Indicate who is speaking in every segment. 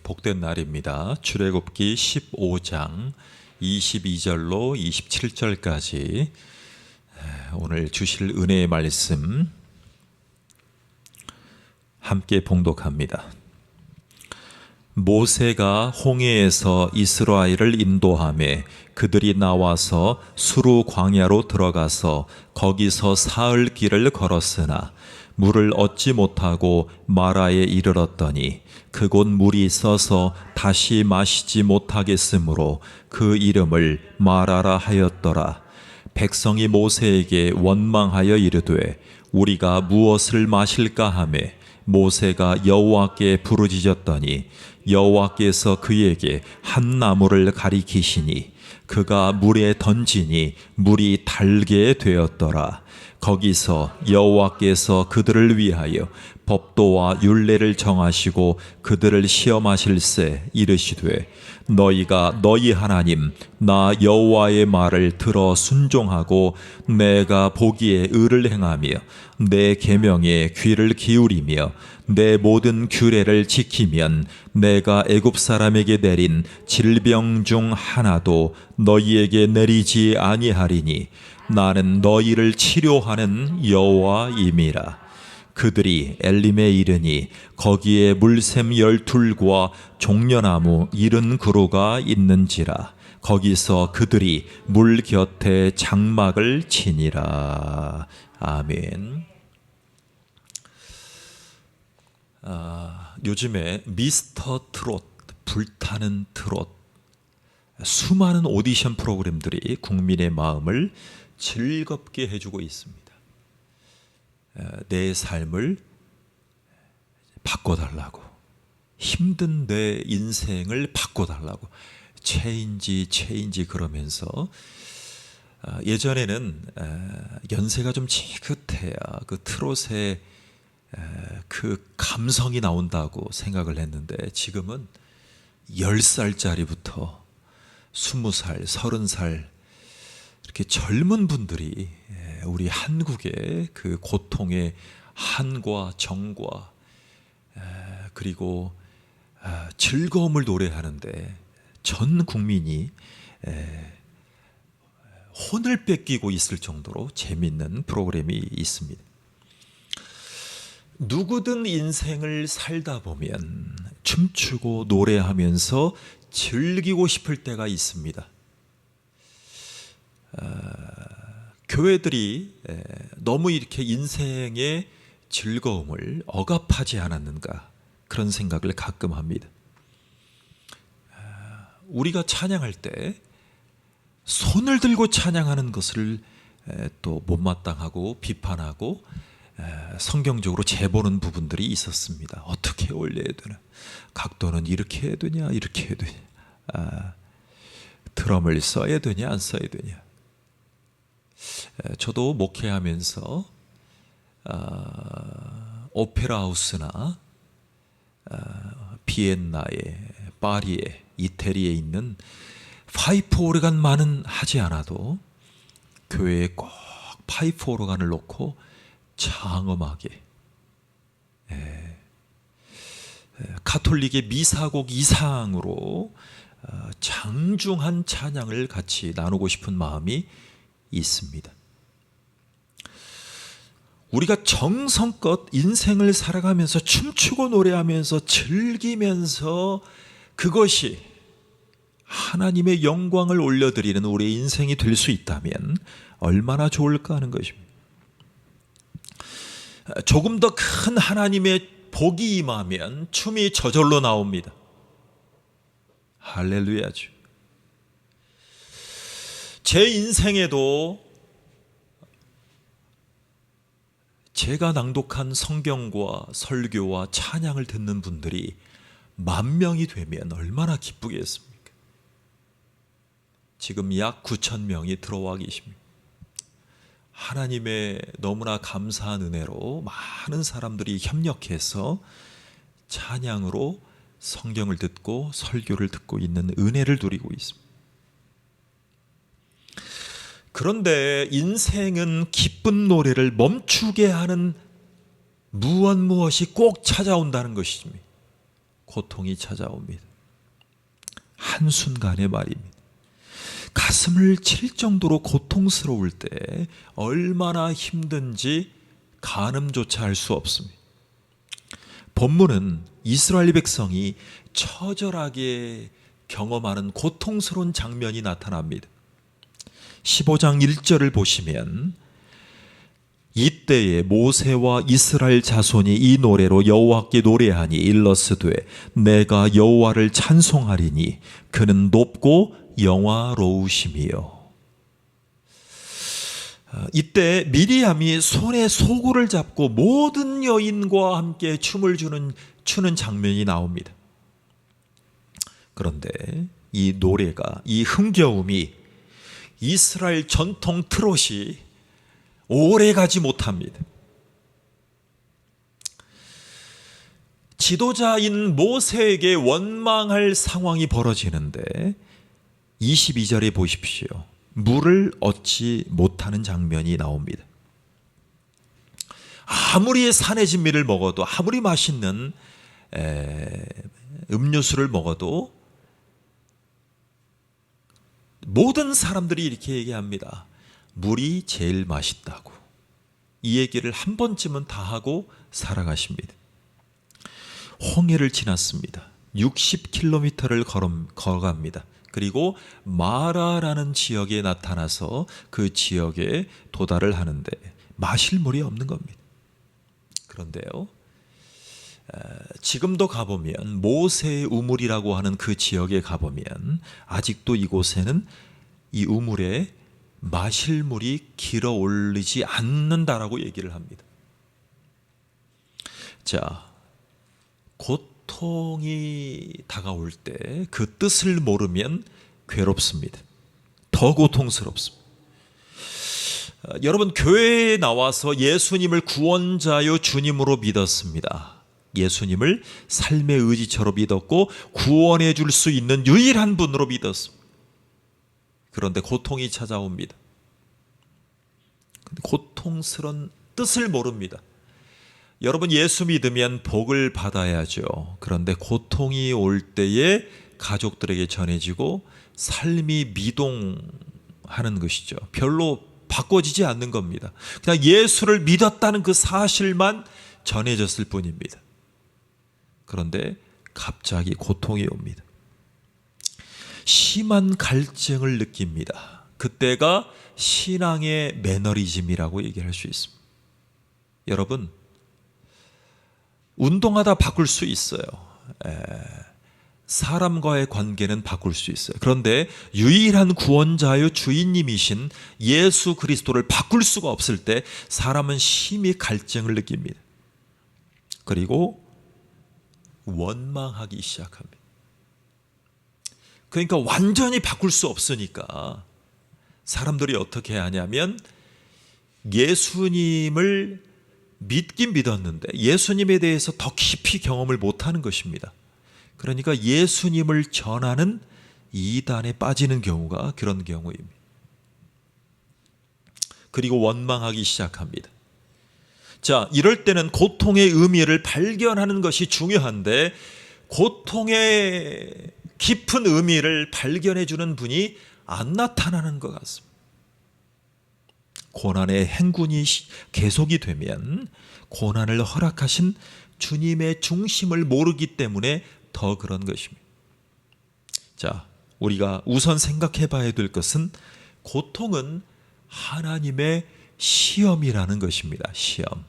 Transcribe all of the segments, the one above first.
Speaker 1: 복된 날입니다. 출애굽기 15장 22절로 27절까지 오늘 주실 은혜의 말씀 함께 봉독합니다. 모세가 홍해에서 이스라엘을 인도하매 그들이 나와서 수르 광야로 들어가서 거기서 사흘 길을 걸었으나 물을 얻지 못하고 마라에 이르렀더니 그곳 물이 써서 다시 마시지 못하겠으므로 그 이름을 마라라 하였더라. 백성이 모세에게 원망하여 이르되 우리가 무엇을 마실까 하매 모세가 여호와께 부르짖었더니 여호와께서 그에게 한 나무를 가리키시니 그가 물에 던지니 물이 달게 되었더라. 거기서 여호와께서 그들을 위하여 법도와 율례를 정하시고 그들을 시험하실세 이르시되 너희가 너희 하나님 나 여호와의 말을 들어 순종하고 내가 보기에 의를 행하며 내 계명에 귀를 기울이며 내 모든 규례를 지키면 내가 애굽 사람에게 내린 질병 중 하나도 너희에게 내리지 아니하리니 나는 너희를 치료하는 여호와임이라. 그들이 엘림에 이르니 거기에 물샘 12과 종려나무 70그루가 있는지라. 거기서 그들이 물 곁에 장막을 치니라. 아멘. 요즘에 미스터 트롯, 불타는 트롯, 수많은 오디션 프로그램들이 국민의 마음을 즐겁게 해주고 있습니다. 내 삶을 바꿔달라고, 힘든 내 인생을 바꿔달라고 체인지 그러면서 예전에는 연세가 좀 지긋해야 그 트롯에 그 감성이 나온다고 생각을 했는데 지금은 10살짜리부터 20살, 30살 이렇게 젊은 분들이 우리 한국의 그 고통의 한과 정과 그리고 즐거움을 노래하는데 전 국민이 혼을 뺏기고 있을 정도로 재미있는 프로그램이 있습니다. 누구든 인생을 살다 보면 춤추고 노래하면서 즐기고 싶을 때가 있습니다. 교회들이 너무 이렇게 인생의 즐거움을 억압하지 않았는가 그런 생각을 가끔 합니다. 우리가 찬양할 때 손을 들고 찬양하는 것을 또 못마땅하고 비판하고 성경적으로 재보는 부분들이 있었습니다. 어떻게 올려야 되나? 각도는 이렇게 해야 되냐? 이렇게 해야 되냐? 드럼을 써야 되냐? 안 써야 되냐? 저도 목회하면서 오페라 하우스나 비엔나에, 파리에, 이태리에 있는 파이프 오르간만은 하지 않아도 교회에 꼭 파이프 오르간을 놓고 장엄하게 가톨릭의 미사곡 이상으로 장중한 찬양을 같이 나누고 싶은 마음이 있습니다. 우리가 정성껏 인생을 살아가면서 춤추고 노래하면서 즐기면서 그것이 하나님의 영광을 올려드리는 우리의 인생이 될 수 있다면 얼마나 좋을까 하는 것입니다. 조금 더 큰 하나님의 복이 임하면 춤이 저절로 나옵니다. 할렐루야죠. 제 인생에도 제가 낭독한 성경과 설교와 찬양을 듣는 분들이 10,000명이 되면 얼마나 기쁘겠습니까? 지금 약 9,000명이 들어와 계십니다. 하나님의 너무나 감사한 은혜로 많은 사람들이 협력해서 찬양으로 성경을 듣고 설교를 듣고 있는 은혜를 누리고 있습니다. 그런데 인생은 기쁜 노래를 멈추게 하는 무엇이 꼭 찾아온다는 것입니다. 고통이 찾아옵니다. 한순간의 말입니다. 가슴을 칠 정도로 고통스러울 때 얼마나 힘든지 가늠조차 할 수 없습니다. 본문은 이스라엘 백성이 처절하게 경험하는 고통스러운 장면이 나타납니다. 15장 1절을 보시면 이때에 모세와 이스라엘 자손이 이 노래로 여호와께 노래하니 일러스되 내가 여호와를 찬송하리니 그는 높고 영화로우심이요. 이때 미리암이 손에 소구를 잡고 모든 여인과 함께 춤을 추는 장면이 나옵니다. 그런데 이 노래가, 이 흥겨움이 이스라엘 전통 트롯이 오래 가지 못합니다. 지도자인 모세에게 원망할 상황이 벌어지는데 22절에 보십시오. 물을 얻지 못하는 장면이 나옵니다. 아무리 산의 진미를 먹어도, 아무리 맛있는 음료수를 먹어도 모든 사람들이 이렇게 얘기합니다. 물이 제일 맛있다고. 이 얘기를 한 번쯤은 다 하고 살아가십니다. 홍해를 지났습니다. 60km를 걸어갑니다. 그리고 마라라는 지역에 나타나서 그 지역에 도달을 하는데 마실 물이 없는 겁니다. 그런데요, 지금도 가보면 모세의 우물이라고 하는 그 지역에 가보면 아직도 이곳에는 이 우물에 마실 물이 길어 올리지 않는다라고 얘기를 합니다. 자, 고통이 다가올 때 그 뜻을 모르면 괴롭습니다. 더 고통스럽습니다. 여러분, 교회에 나와서 예수님을 구원자요 주님으로 믿었습니다. 예수님을 삶의 의지처럼 믿었고 구원해 줄 수 있는 유일한 분으로 믿었습니다. 그런데 고통이 찾아옵니다. 고통스러운 뜻을 모릅니다. 여러분, 예수 믿으면 복을 받아야죠. 그런데 고통이 올 때에 가족들에게 전해지고 삶이 미동하는 것이죠. 별로 바꿔지지 않는 겁니다. 그냥 예수를 믿었다는 그 사실만 전해졌을 뿐입니다. 그런데 갑자기 고통이 옵니다. 심한 갈증을 느낍니다. 그때가 신앙의 매너리즘이라고 얘기할 수 있습니다. 여러분, 운동하다 바꿀 수 있어요. 사람과의 관계는 바꿀 수 있어요. 그런데 유일한 구원자요 주인님이신 예수 그리스도를 바꿀 수가 없을 때 사람은 심히 갈증을 느낍니다. 그리고 원망하기 시작합니다. 그러니까 완전히 바꿀 수 없으니까 사람들이 어떻게 하냐면 예수님을 믿긴 믿었는데 예수님에 대해서 더 깊이 경험을 못하는 것입니다. 그러니까 예수님을 전하는 이단에 빠지는 경우가 그런 경우입니다. 그리고 원망하기 시작합니다. 자, 이럴 때는 고통의 의미를 발견하는 것이 중요한데 고통의 깊은 의미를 발견해 주는 분이 안 나타나는 것 같습니다. 고난의 행군이 계속이 되면 고난을 허락하신 주님의 중심을 모르기 때문에 더 그런 것입니다. 자, 우리가 우선 생각해 봐야 될 것은 고통은 하나님의 시험이라는 것입니다. 시험.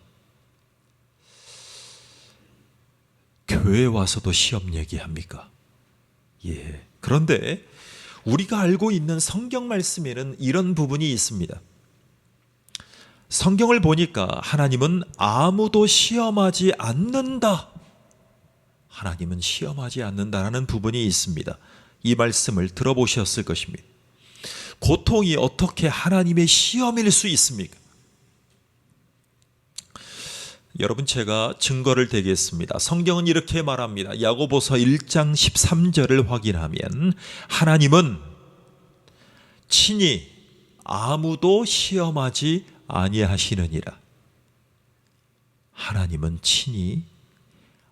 Speaker 1: 교회에 와서도 시험 얘기합니까? 예. 그런데 우리가 알고 있는 성경 말씀에는 이런 부분이 있습니다. 성경을 보니까 하나님은 아무도 시험하지 않는다. 하나님은 시험하지 않는다라는 부분이 있습니다. 이 말씀을 들어보셨을 것입니다. 고통이 어떻게 하나님의 시험일 수 있습니까? 여러분, 제가 증거를 대겠습니다. 성경은 이렇게 말합니다. 야고보서 1장 13절을 확인하면 하나님은 친히 아무도 시험하지 아니하시느니라. 하나님은 친히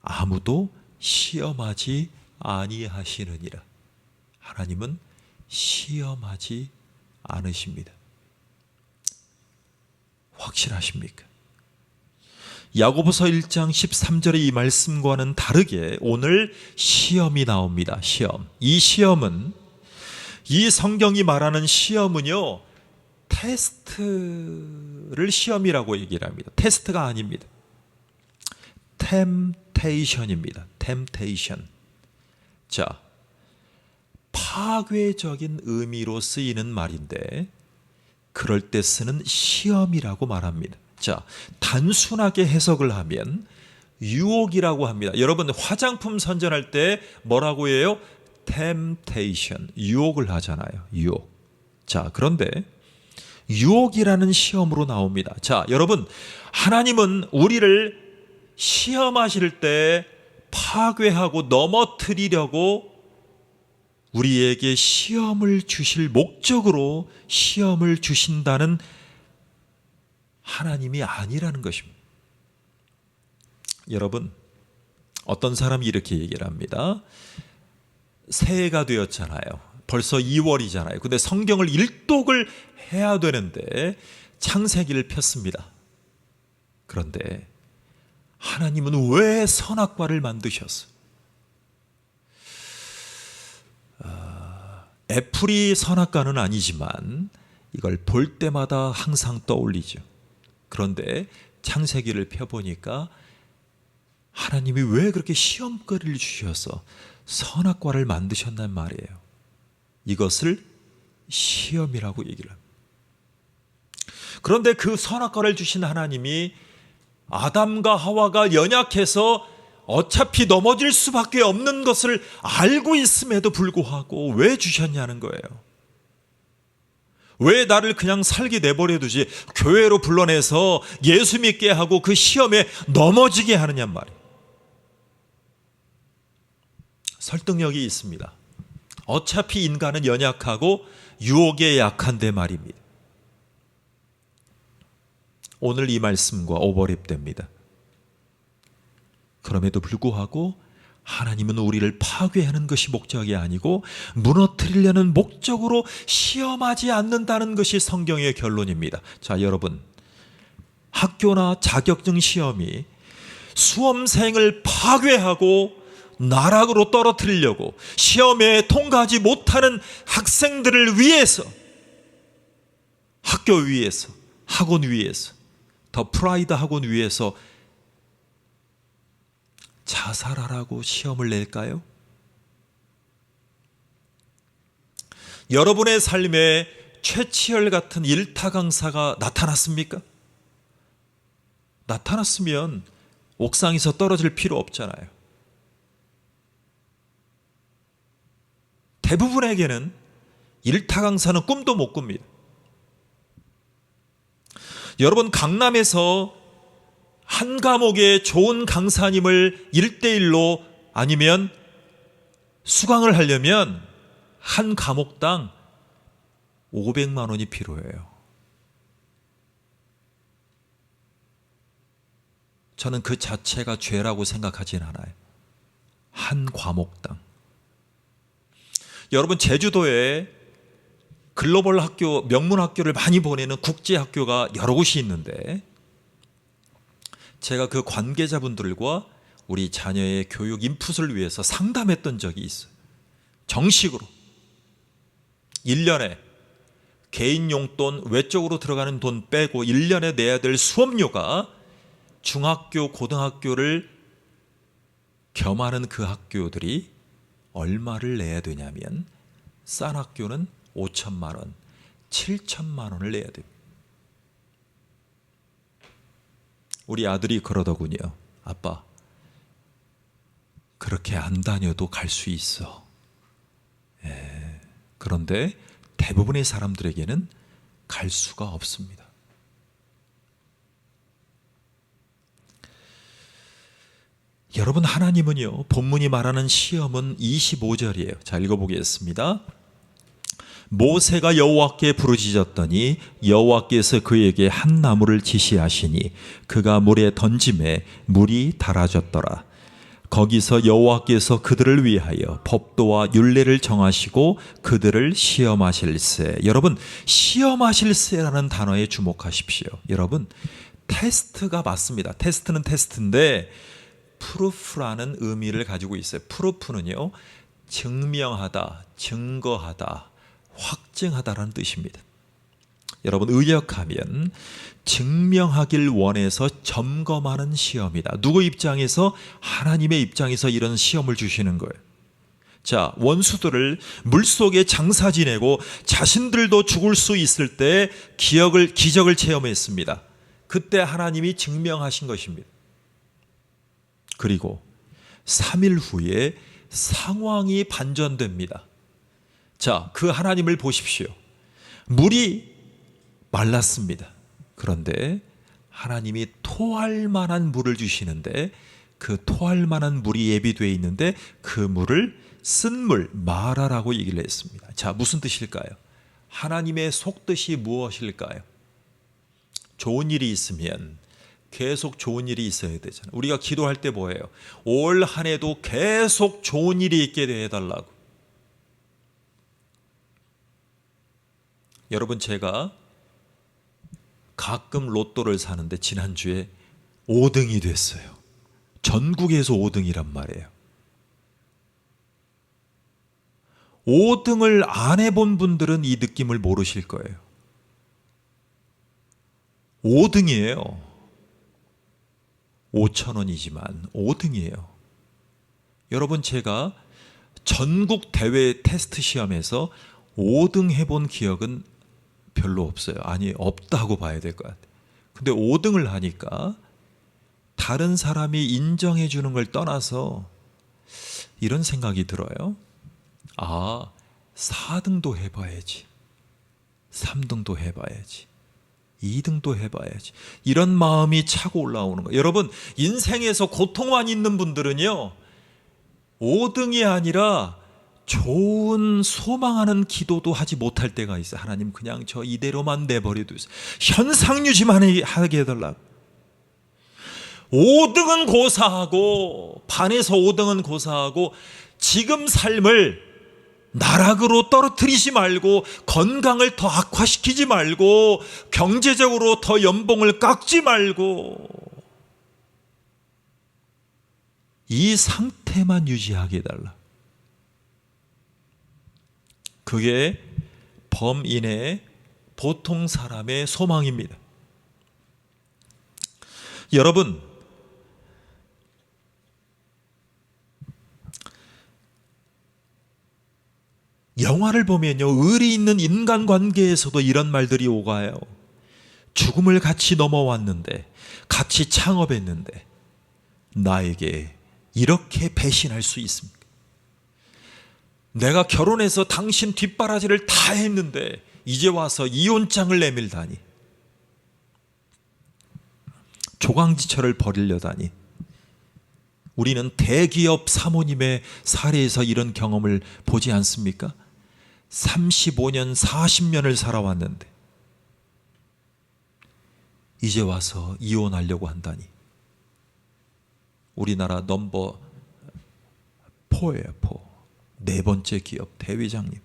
Speaker 1: 아무도 시험하지 아니하시느니라. 하나님은 시험하지 않으십니다. 확실하십니까? 야고보서 1장 13절의 이 말씀과는 다르게 오늘 시험이 나옵니다. 시험. 이 시험은, 이 성경이 말하는 시험은요, 테스트를 시험이라고 얘기를 합니다. 테스트가 아닙니다. 템테이션입니다. 템테이션. 자, 파괴적인 의미로 쓰이는 말인데 그럴 때 쓰는 시험이라고 말합니다. 자, 단순하게 해석을 하면 유혹이라고 합니다. 여러분, 화장품 선전할 때 뭐라고 해요? temptation, 유혹을 하잖아요. 유혹. 자, 그런데 유혹이라는 시험으로 나옵니다. 자, 여러분, 하나님은 우리를 시험하실 때 파괴하고 넘어뜨리려고 우리에게 시험을 주실 목적으로 시험을 주신다는 하나님이 아니라는 것입니다. 여러분, 어떤 사람이 이렇게 얘기를 합니다. 새해가 되었잖아요. 벌써 2월이잖아요. 근데 성경을 일독을 해야 되는데 창세기를 폈습니다. 그런데 하나님은 왜 선악과를 만드셨어요? 애플이 선악과는 아니지만 이걸 볼 때마다 항상 떠올리죠. 그런데 창세기를 펴보니까 하나님이 왜 그렇게 시험거리를 주셔서 선악과를 만드셨단 말이에요. 이것을 시험이라고 얘기를 합니다. 그런데 그 선악과를 주신 하나님이 아담과 하와가 연약해서 어차피 넘어질 수밖에 없는 것을 알고 있음에도 불구하고 왜 주셨냐는 거예요. 왜 나를 그냥 살게 내버려 두지 교회로 불러내서 예수 믿게 하고 그 시험에 넘어지게 하느냐 말이에요. 설득력이 있습니다. 어차피 인간은 연약하고 유혹에 약한데 말입니다. 오늘 이 말씀과 오버랩됩니다. 그럼에도 불구하고 하나님은 우리를 파괴하는 것이 목적이 아니고 무너뜨리려는 목적으로 시험하지 않는다는 것이 성경의 결론입니다. 자, 여러분, 학교나 자격증 시험이 수험생을 파괴하고 나락으로 떨어뜨리려고 시험에 통과하지 못하는 학생들을 위해서, 학교 위에서, 학원 위에서, 더 프라이드 학원 위에서 자살하라고 시험을 낼까요? 여러분의 삶에 최치열 같은 일타 강사가 나타났습니까? 나타났으면 옥상에서 떨어질 필요 없잖아요. 대부분에게는 일타 강사는 꿈도 못 꿉니다. 여러분, 강남에서 한 과목에 좋은 강사님을 1대1로 아니면 수강을 하려면 한 과목당 500만 원이 필요해요. 저는 그 자체가 죄라고 생각하진 않아요. 한 과목당. 여러분, 제주도에 글로벌 학교, 명문 학교를 많이 보내는 국제 학교가 여러 곳이 있는데 제가 그 관계자분들과 우리 자녀의 교육 인풋을 위해서 상담했던 적이 있어요. 정식으로 1년에 개인 용돈, 외적으로 들어가는 돈 빼고 1년에 내야 될 수업료가 중학교, 고등학교를 겸하는 그 학교들이 얼마를 내야 되냐면 싼 학교는 5천만 원, 7천만 원을 내야 됩니다. 우리 아들이 그러더군요. 아빠, 그렇게 안 다녀도 갈 수 있어. 그런데 대부분의 사람들에게는 갈 수가 없습니다. 여러분, 하나님은요, 본문이 말하는 시험은 25절이에요. 자, 읽어보겠습니다. 모세가 여호와께 부르짖었더니 여호와께서 그에게 한 나무를 지시하시니 그가 물에 던짐에 물이 달아졌더라. 거기서 여호와께서 그들을 위하여 법도와 율례를 정하시고 그들을 시험하실세. 여러분, 시험하실세라는 단어에 주목하십시오. 여러분, 테스트가 맞습니다. 테스트는 테스트인데 프루프라는 의미를 가지고 있어요. 프루프는요, 증명하다, 증거하다, 확증하다라는 뜻입니다. 여러분, 의역하면 증명하길 원해서 점검하는 시험이다. 누구 입장에서? 하나님의 입장에서 이런 시험을 주시는 거예요. 자, 원수들을 물속에 장사 지내고 자신들도 죽을 수 있을 때 기적을 체험했습니다. 그때 하나님이 증명하신 것입니다. 그리고 3일 후에 상황이 반전됩니다. 자, 그 하나님을 보십시오. 물이 말랐습니다. 그런데 하나님이 토할 만한 물을 주시는데 그 토할 만한 물이 예비되어 있는데 그 물을 쓴물, 마라라고 얘기를 했습니다. 자, 무슨 뜻일까요? 하나님의 속뜻이 무엇일까요? 좋은 일이 있으면 계속 좋은 일이 있어야 되잖아요. 우리가 기도할 때 뭐예요? 올 한 해도 계속 좋은 일이 있게 해달라고. 여러분, 제가 가끔 로또를 사는데 지난주에 5등이 됐어요. 전국에서 5등이란 말이에요. 5등을 안 해본 분들은 이 느낌을 모르실 거예요. 5등이에요. 5,000원이지만 5등이에요. 여러분, 제가 전국 대회 테스트 시험에서 5등 해본 기억은 별로 없어요. 아니, 없다고 봐야 될 것 같아요. 근데 5등을 하니까 다른 사람이 인정해 주는 걸 떠나서 이런 생각이 들어요. 아, 4등도 해봐야지. 3등도 해봐야지. 2등도 해봐야지. 이런 마음이 차고 올라오는 거예요. 여러분, 인생에서 고통만 있는 분들은요, 5등이 아니라 좋은 소망하는 기도도 하지 못할 때가 있어요. 하나님, 그냥 저 이대로만 내버려 두세요. 현상유지만 하게 해달라고. 5등은 고사하고, 반에서 5등은 고사하고, 지금 삶을 나락으로 떨어뜨리지 말고, 건강을 더 악화시키지 말고, 경제적으로 더 연봉을 깎지 말고, 이 상태만 유지하게 해달라. 그게 범인의, 보통 사람의 소망입니다. 여러분, 영화를 보면요, 의리 있는 인간관계에서도 이런 말들이 오가요. 죽음을 같이 넘어왔는데, 같이 창업했는데 나에게 이렇게 배신할 수 있습니까? 내가 결혼해서 당신 뒷바라지를 다 했는데 이제 와서 이혼장을 내밀다니, 조강지처를 벌이려다니. 우리는 대기업 사모님의 사례에서 이런 경험을 보지 않습니까? 35년, 40년을 살아왔는데 이제 와서 이혼하려고 한다니. 우리나라 넘버 4예요, 4. 네 번째 기업 대회장님.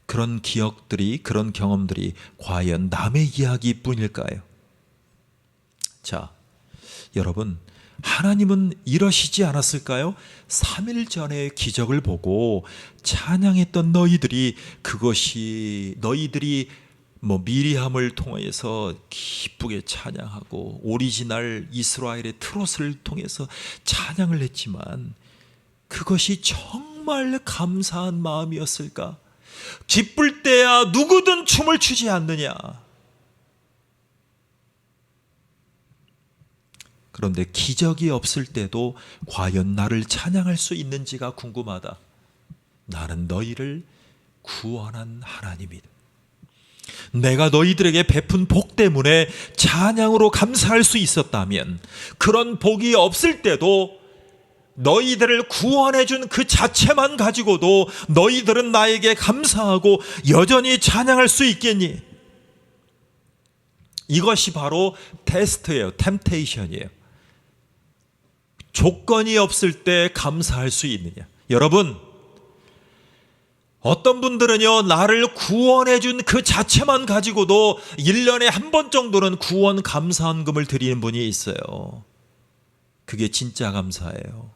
Speaker 1: 그런 기억들이, 그런 경험들이 과연 남의 이야기뿐일까요? 자, 여러분, 하나님은 이러시지 않았을까요? 3일 전에 기적을 보고 찬양했던 너희들이, 그것이 너희들이 미리함을 통해서 기쁘게 찬양하고 오리지널 이스라엘의 트롯을 통해서 찬양을 했지만 그것이 정말 감사한 마음이었을까? 기쁠 때야 누구든 춤을 추지 않느냐? 그런데 기적이 없을 때도 과연 나를 찬양할 수 있는지가 궁금하다. 나는 너희를 구원한 하나님이다. 내가 너희들에게 베푼 복 때문에 찬양으로 감사할 수 있었다면, 그런 복이 없을 때도 너희들을 구원해 준 그 자체만 가지고도 너희들은 나에게 감사하고 여전히 찬양할 수 있겠니? 이것이 바로 테스트예요. 템테이션이에요. 조건이 없을 때 감사할 수 있느냐. 여러분, 어떤 분들은요, 나를 구원해 준 그 자체만 가지고도 1년에 한 번 정도는 구원 감사헌금을 드리는 분이 있어요. 그게 진짜 감사예요.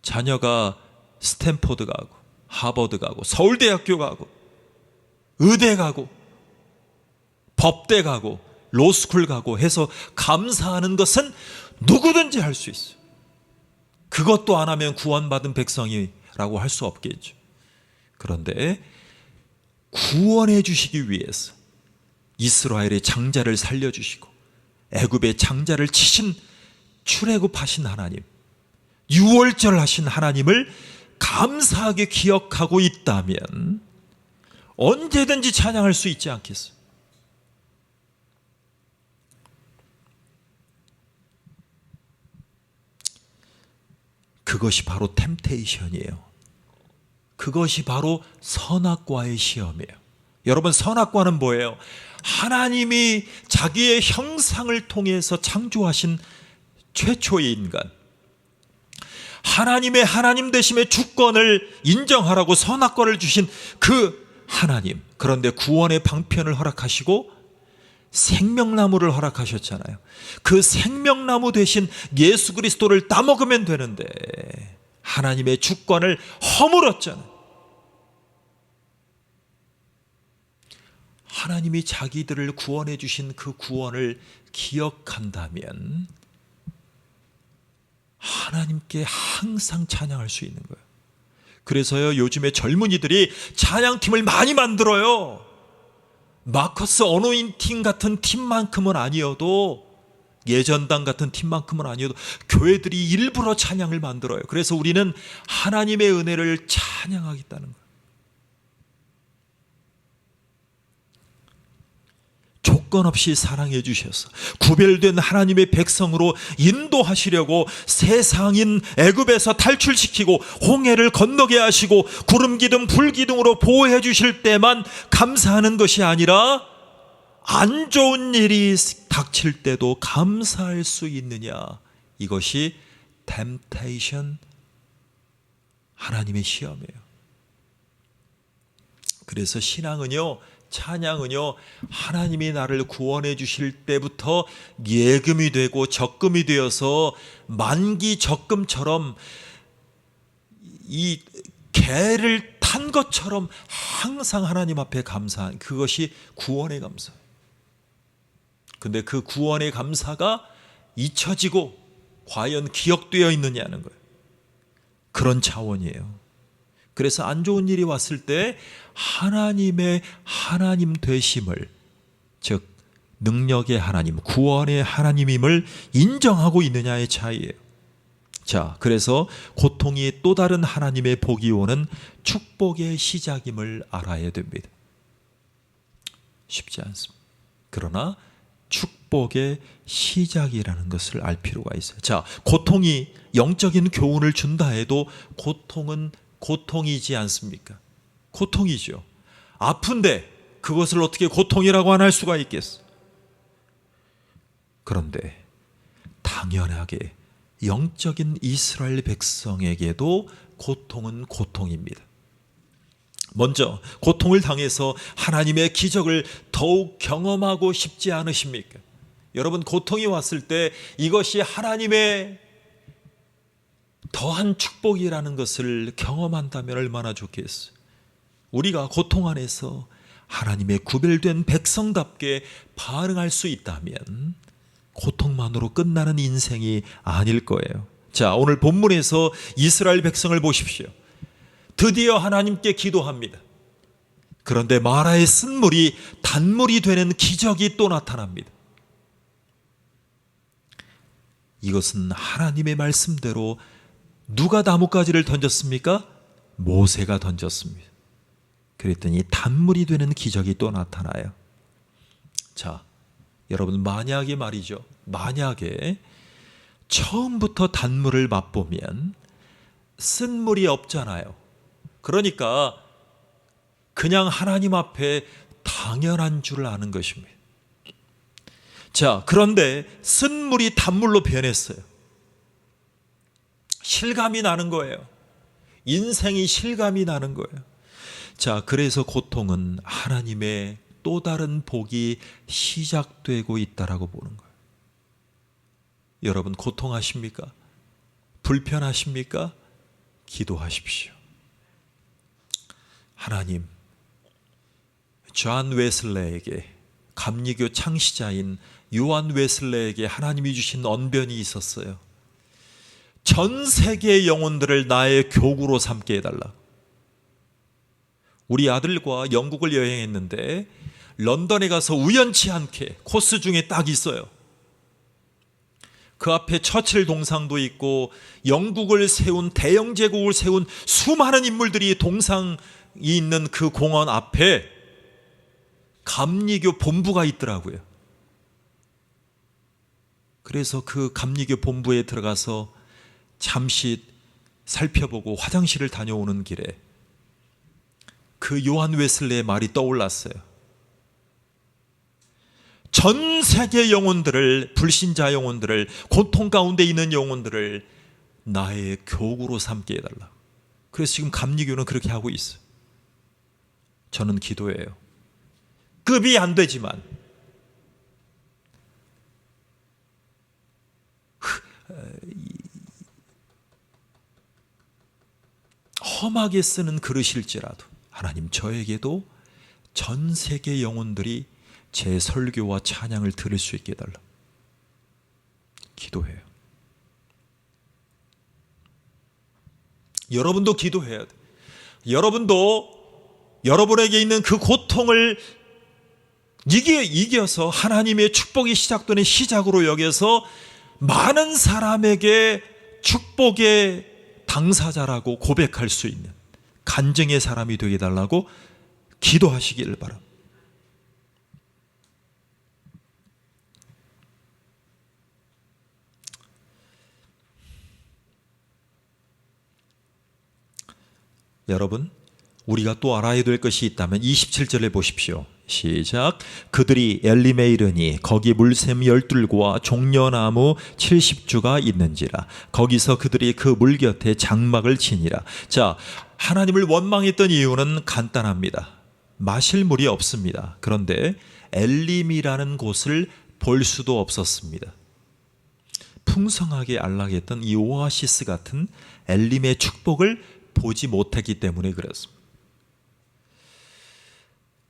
Speaker 1: 자녀가 스탠포드 가고 하버드 가고 서울대학교 가고 의대 가고 법대 가고 로스쿨 가고 해서 감사하는 것은 누구든지 할 수 있어요. 그것도 안 하면 구원받은 백성이라고 할 수 없겠죠. 그런데 구원해 주시기 위해서 이스라엘의 장자를 살려주시고 애굽의 장자를 치신 출애굽하신 하나님, 유월절하신 하나님을 감사하게 기억하고 있다면 언제든지 찬양할 수 있지 않겠어요? 그것이 바로 템테이션이에요. 그것이 바로 선악과의 시험이에요. 여러분, 선악과는 뭐예요? 하나님이 자기의 형상을 통해서 창조하신 최초의 인간, 하나님의 하나님 되심의 주권을 인정하라고 선악과를 주신 그 하나님, 그런데 구원의 방편을 허락하시고 생명나무를 허락하셨잖아요. 그 생명나무 대신 예수 그리스도를 따먹으면 되는데 하나님의 주권을 허물었잖아요. 하나님이 자기들을 구원해 주신 그 구원을 기억한다면 하나님께 항상 찬양할 수 있는 거예요. 그래서요, 요즘에 젊은이들이 찬양팀을 많이 만들어요. 마커스 어노인팅 같은 팀만큼은 아니어도, 예전당 같은 팀만큼은 아니어도 교회들이 일부러 찬양을 만들어요. 그래서 우리는 하나님의 은혜를 찬양하겠다는 거예요. 조건 없이 사랑해 주셔서 구별된 하나님의 백성으로 인도하시려고 세상인 애굽에서 탈출시키고 홍해를 건너게 하시고 구름 기둥 불 기둥으로 보호해 주실 때만 감사하는 것이 아니라 안 좋은 일이 닥칠 때도 감사할 수 있느냐. 이것이 템테이션, 하나님의 시험이에요. 그래서 신앙은요, 찬양은요, 하나님이 나를 구원해 주실 때부터 예금이 되고 적금이 되어서 만기 적금처럼 이 개를 탄 것처럼 항상 하나님 앞에 감사한, 그것이 구원의 감사예요. 근데 그 구원의 감사가 잊혀지고 과연 기억되어 있느냐는 거예요. 그런 차원이에요. 그래서 안 좋은 일이 왔을 때 하나님의 하나님 되심을, 즉 능력의 하나님, 구원의 하나님임을 인정하고 있느냐의 차이예요. 자, 그래서 고통이 또 다른 하나님의 복이 오는 축복의 시작임을 알아야 됩니다. 쉽지 않습니다. 그러나 축복의 시작이라는 것을 알 필요가 있어요. 자, 고통이 영적인 교훈을 준다 해도 고통은 고통이지 않습니까? 고통이죠. 아픈데 그것을 어떻게 고통이라고 안 할 수가 있겠어? 그런데 당연하게 영적인 이스라엘 백성에게도 고통은 고통입니다. 먼저 고통을 당해서 하나님의 기적을 더욱 경험하고 싶지 않으십니까? 여러분, 고통이 왔을 때 이것이 하나님의 더한 축복이라는 것을 경험한다면 얼마나 좋겠어요. 우리가 고통 안에서 하나님의 구별된 백성답게 반응할 수 있다면 고통만으로 끝나는 인생이 아닐 거예요. 자, 오늘 본문에서 이스라엘 백성을 보십시오. 드디어 하나님께 기도합니다. 그런데 마라의 쓴물이 단물이 되는 기적이 또 나타납니다. 이것은 하나님의 말씀대로 누가 나뭇가지를 던졌습니까? 모세가 던졌습니다. 그랬더니 단물이 되는 기적이 또 나타나요. 자, 여러분, 만약에 말이죠, 만약에 처음부터 단물을 맛보면 쓴물이 없잖아요. 그러니까 그냥 하나님 앞에 당연한 줄 아는 것입니다. 자, 그런데 쓴 물이 단물로 변했어요. 실감이 나는 거예요. 인생이 실감이 나는 거예요. 자, 그래서 고통은 하나님의 또 다른 복이 시작되고 있다라고 보는 거예요. 여러분, 고통하십니까? 불편하십니까? 기도하십시오. 하나님, 존 웨슬레에게, 감리교 창시자인 요한 웨슬레에게 하나님이 주신 언변이 있었어요. 전 세계의 영혼들을 나의 교구로 삼게 해달라. 우리 아들과 영국을 여행했는데 런던에 가서 우연치 않게 코스 중에 딱 있어요. 그 앞에 처칠 동상도 있고 영국을 세운, 대영 제국을 세운 수많은 인물들이 동상이 있는 그 공원 앞에 감리교 본부가 있더라고요. 그래서 그 감리교 본부에 들어가서 잠시 살펴보고 화장실을 다녀오는 길에 그 요한 웨슬레의 말이 떠올랐어요. 전 세계 영혼들을, 불신자 영혼들을, 고통 가운데 있는 영혼들을 나의 교구로 삼게 해달라. 그래서 지금 감리교는 그렇게 하고 있어요. 저는 기도해요. 급이 안 되지만 험하게 쓰는 그릇일지라도 하나님, 저에게도 전 세계 영혼들이 제 설교와 찬양을 들을 수 있게 해달라. 기도해요. 여러분도 기도해야 돼. 여러분도 여러분에게 있는 그 고통을 이겨서 하나님의 축복이 시작되는 시작으로 여겨서 많은 사람에게 축복의 당사자라고 고백할 수 있는 간증의 사람이 되게 해달라고 기도하시기를 바랍니다. 여러분, 우리가 또 알아야 될 것이 있다면 27절에 보십시오. 시작. 그들이 엘림에 이르니 거기 물샘 12과 종려나무 70주가 있는지라. 거기서 그들이 그 물 곁에 장막을 치니라. 자, 하나님을 원망했던 이유는 간단합니다. 마실 물이 없습니다. 그런데 엘림이라는 곳을 볼 수도 없었습니다. 풍성하게 안락했던 이 오아시스 같은 엘림의 축복을 보지 못했기 때문에 그렇습니다.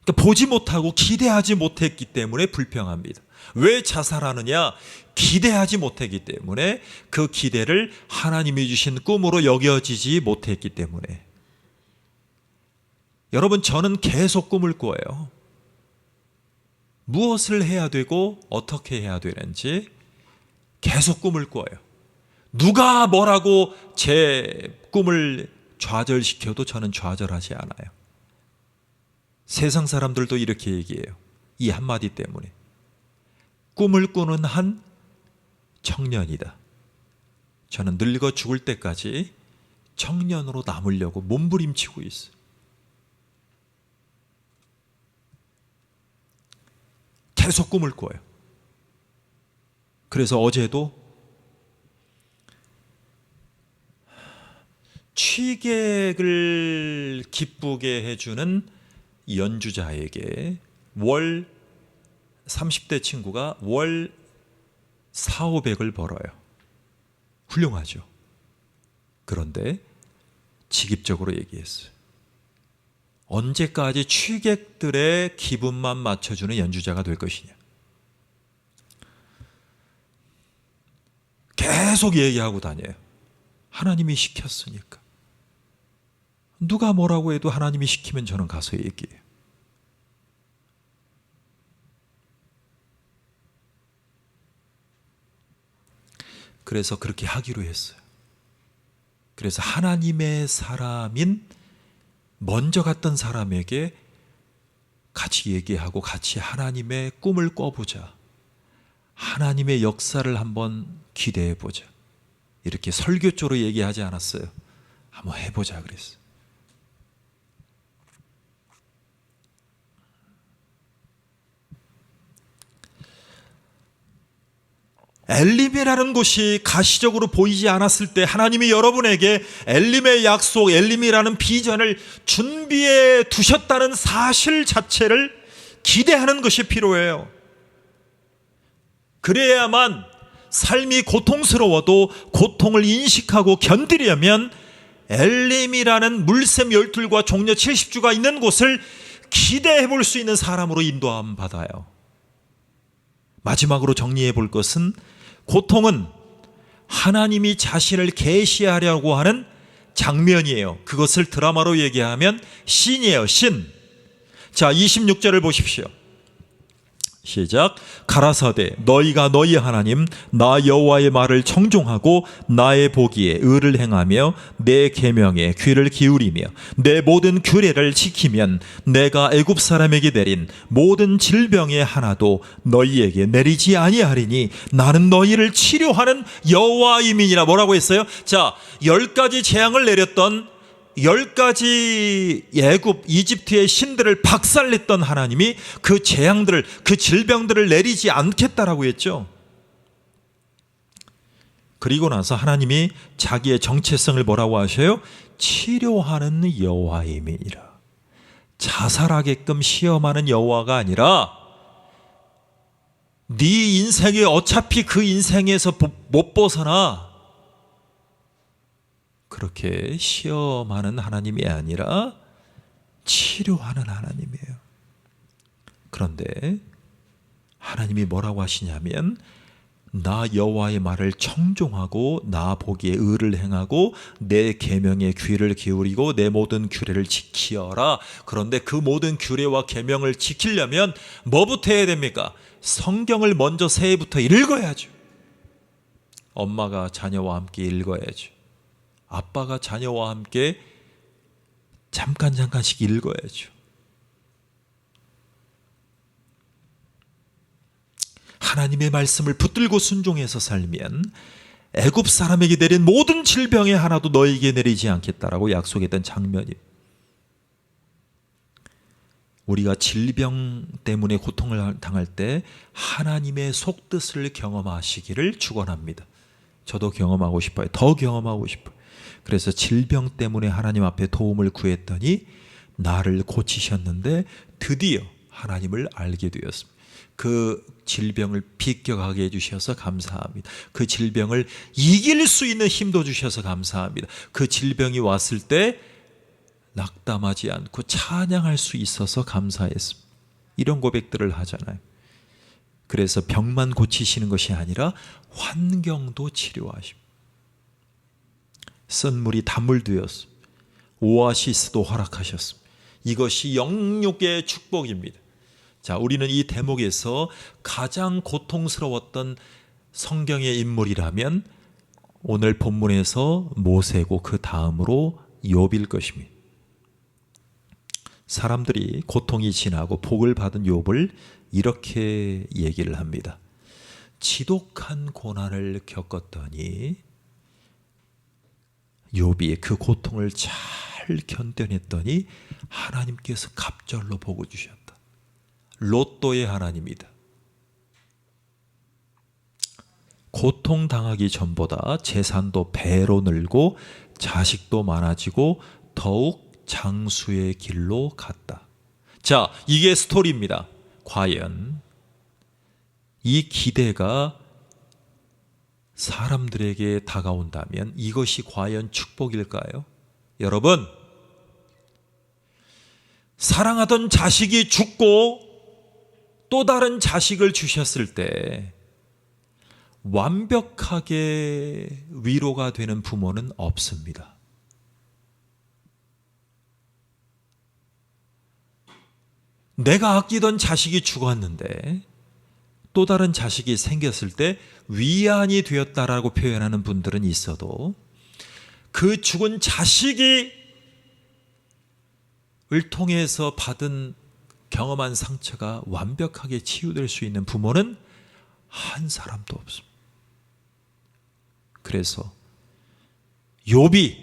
Speaker 1: 그러니까 보지 못하고 기대하지 못했기 때문에 불평합니다. 왜 자살하느냐? 기대하지 못했기 때문에, 그 기대를 하나님이 주신 꿈으로 여겨지지 못했기 때문에. 여러분, 저는 계속 꿈을 꿔요. 무엇을 해야 되고 어떻게 해야 되는지 계속 꿈을 꿔요. 누가 뭐라고 제 꿈을 좌절시켜도 저는 좌절하지 않아요. 세상 사람들도 이렇게 얘기해요. 이 한마디 때문에. 꿈을 꾸는 한 청년이다. 저는 늙어 죽을 때까지 청년으로 남으려고 몸부림치고 있어요. 계속 꿈을 꿔요. 그래서 어제도 취객을 기쁘게 해주는 연주자에게 월 30대 친구가 월 4,500을 벌어요. 훌륭하죠. 그런데 직입적으로 얘기했어요. 언제까지 취객들의 기분만 맞춰주는 연주자가 될 것이냐. 계속 얘기하고 다녀요. 하나님이 시켰으니까. 누가 뭐라고 해도 하나님이 시키면 저는 가서 얘기해요. 그래서 그렇게 하기로 했어요. 그래서 하나님의 사람인 먼저 갔던 사람에게 같이 얘기하고 같이 하나님의 꿈을 꿔보자. 하나님의 역사를 한번 기대해보자. 이렇게 설교조로 얘기하지 않았어요. 한번 해보자 그랬어요. 엘림이라는 곳이 가시적으로 보이지 않았을 때 하나님이 여러분에게 엘림의 약속, 엘림이라는 비전을 준비해 두셨다는 사실 자체를 기대하는 것이 필요해요. 그래야만 삶이 고통스러워도 고통을 인식하고 견디려면 엘림이라는 물샘 12과 종려 70주가 있는 곳을 기대해 볼 수 있는 사람으로 인도함 받아요. 마지막으로 정리해 볼 것은 고통은 하나님이 자신을 계시하려고 하는 장면이에요. 그것을 드라마로 얘기하면 씬이에요. 씬. 자, 26절을 보십시오. 시작. 가라사대 너희가 너희 하나님 나 여호와의 말을 청종하고 나의 보기에 의를 행하며 내 계명에 귀를 기울이며 내 모든 규례를 지키면 내가 애굽 사람에게 내린 모든 질병의 하나도 너희에게 내리지 아니하리니 나는 너희를 치료하는 여호와임이니라. 뭐라고 했어요? 자, 10가지 재앙을 내렸던 10가지 애굽 이집트의 신들을 박살냈던 하나님이 그 재앙들을, 그 질병들을 내리지 않겠다라고 했죠. 그리고 나서 하나님이 자기의 정체성을 뭐라고 하셔요? 치료하는 여호와임이니라. 자살하게끔 시험하는 여호와가 아니라 네 인생에 어차피 그 인생에서 못 벗어나 그렇게 시험하는 하나님이 아니라 치료하는 하나님이에요. 그런데 하나님이 뭐라고 하시냐면 나 여호와의 말을 청종하고 나 보기에 의를 행하고 내 계명에 귀를 기울이고 내 모든 규례를 지키어라. 그런데 그 모든 규례와 계명을 지키려면 뭐부터 해야 됩니까? 성경을 먼저 새해부터 읽어야죠. 엄마가 자녀와 함께 읽어야죠. 아빠가 자녀와 함께 잠깐씩 읽어야죠. 하나님의 말씀을 붙들고 순종해서 살면 애굽 사람에게 내린 모든 질병의 하나도 너에게 내리지 않겠다라고 약속했던 장면이에요. 우리가 질병 때문에 고통을 당할 때 하나님의 속뜻을 경험하시기를 축원합니다. 저도 경험하고 싶어요. 더 경험하고 싶어요. 그래서 질병 때문에 하나님 앞에 도움을 구했더니 나를 고치셨는데 드디어 하나님을 알게 되었습니다. 그 질병을 비껴가게 해주셔서 감사합니다. 그 질병을 이길 수 있는 힘도 주셔서 감사합니다. 그 질병이 왔을 때 낙담하지 않고 찬양할 수 있어서 감사했습니다. 이런 고백들을 하잖아요. 그래서 병만 고치시는 것이 아니라 환경도 치료하십니다. 쓴물이 단물 되었습니다. 오아시스도 허락하셨습니다. 이것이 영육의 축복입니다. 자, 우리는 이 대목에서 가장 고통스러웠던 성경의 인물이라면 오늘 본문에서 모세고 그 다음으로 욥일 것입니다. 사람들이 고통이 지나고 복을 받은 욥을 이렇게 얘기를 합니다. 지독한 고난을 겪었더니 욥이 그 고통을 잘 견뎌냈더니 하나님께서 갑절로 복을 주셨다. 로또의 하나님이다. 고통당하기 전보다 재산도 배로 늘고 자식도 많아지고 더욱 장수의 길로 갔다. 자, 이게 스토리입니다. 과연 이 기대가 사람들에게 다가온다면 이것이 과연 축복일까요? 여러분, 사랑하던 자식이 죽고 또 다른 자식을 주셨을 때 완벽하게 위로가 되는 부모는 없습니다. 내가 아끼던 자식이 죽었는데 또 다른 자식이 생겼을 때 위안이 되었다라고 표현하는 분들은 있어도 그 죽은 자식이 을 통해서 받은 경험한 상처가 완벽하게 치유될 수 있는 부모는 한 사람도 없습니다. 그래서 욥이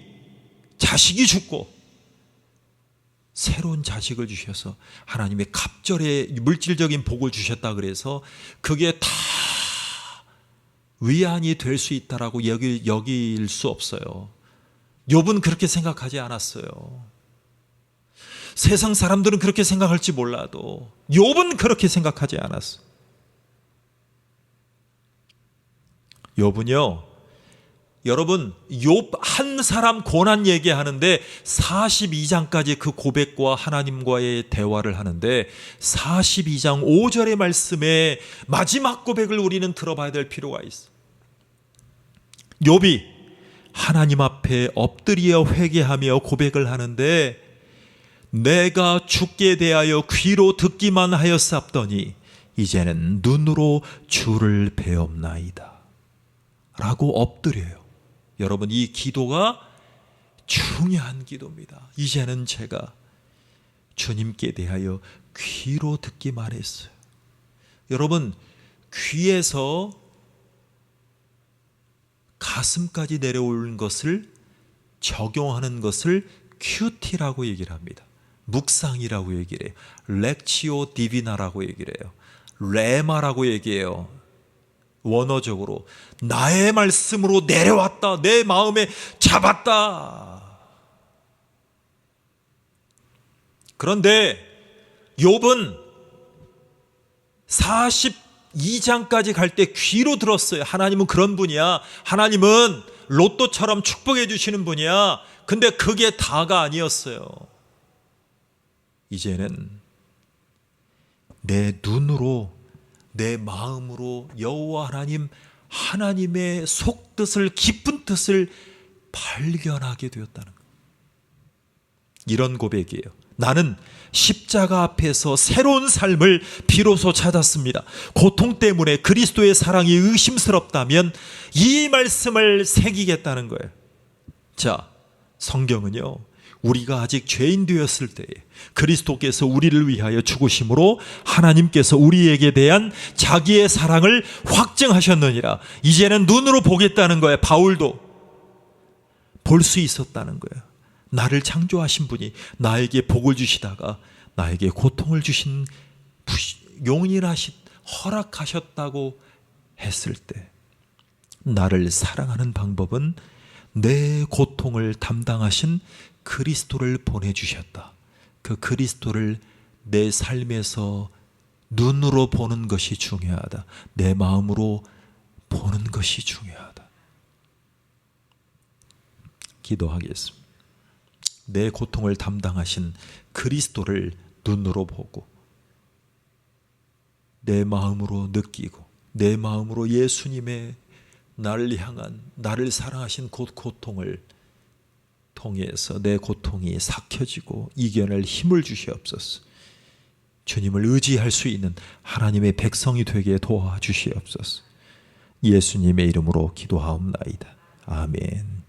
Speaker 1: 자식이 죽고 새로운 자식을 주셔서 하나님의 갑절의 물질적인 복을 주셨다 그래서 그게 다 위안이 될 수 있다라고 여길 수 없어요. 욥은 그렇게 생각하지 않았어요. 세상 사람들은 그렇게 생각할지 몰라도 욥은 그렇게 생각하지 않았어. 욥은요, 여러분, 욥 한 사람 고난 얘기하는데 42장까지 그 고백과 하나님과의 대화를 하는데 42장 5절의 말씀에 마지막 고백을 우리는 들어봐야 될 필요가 있어. 욥이 하나님 앞에 엎드려 회개하며 고백을 하는데, 내가 주께 대하여 귀로 듣기만 하였사옵더니 이제는 눈으로 주를 배옵나이다 라고 엎드려요. 여러분, 이 기도가 중요한 기도입니다. 이제는 제가 주님께 대하여 귀로 듣기만 했어요. 여러분, 귀에서 가슴까지 내려오는 것을 적용하는 것을 큐티라고 얘기를 합니다. 묵상이라고 얘기를 해요. 렉치오 디비나라고 얘기를 해요. 레마라고 얘기해요. 원어적으로 나의 말씀으로 내려왔다, 내 마음에 잡았다. 그런데 욥은 42장까지 갈 때 귀로 들었어요. 하나님은 그런 분이야. 하나님은 로또처럼 축복해 주시는 분이야. 근데 그게 다가 아니었어요. 이제는 내 눈으로, 내 마음으로 여호와 하나님의 속뜻을, 깊은 뜻을 발견하게 되었다는 거예요. 이런 고백이에요. 나는 십자가 앞에서 새로운 삶을 비로소 찾았습니다. 고통 때문에 그리스도의 사랑이 의심스럽다면 이 말씀을 새기겠다는 거예요. 자, 성경은요, 우리가 아직 죄인 되었을 때에 그리스도께서 우리를 위하여 죽으심으로 하나님께서 우리에게 대한 자기의 사랑을 확증하셨느니라. 이제는 눈으로 보겠다는 거예요. 바울도 볼 수 있었다는 거예요. 나를 창조하신 분이 나에게 복을 주시다가 나에게 고통을 주신, 용인하신, 허락하셨다고 했을 때, 나를 사랑하는 방법은 내 고통을 담당하신 그리스도를 보내주셨다. 그 그리스도를 내 삶에서 눈으로 보는 것이 중요하다. 내 마음으로 보는 것이 중요하다. 기도하겠습니다. 내 고통을 담당하신 그리스도를 눈으로 보고 내 마음으로 느끼고 내 마음으로 예수님의 나를 향한, 나를 사랑하신 고통을 통해서 내 고통이 삭혀지고 이겨낼 힘을 주시옵소서. 주님을 의지할 수 있는 하나님의 백성이 되게 도와주시옵소서. 예수님의 이름으로 기도하옵나이다. 아멘.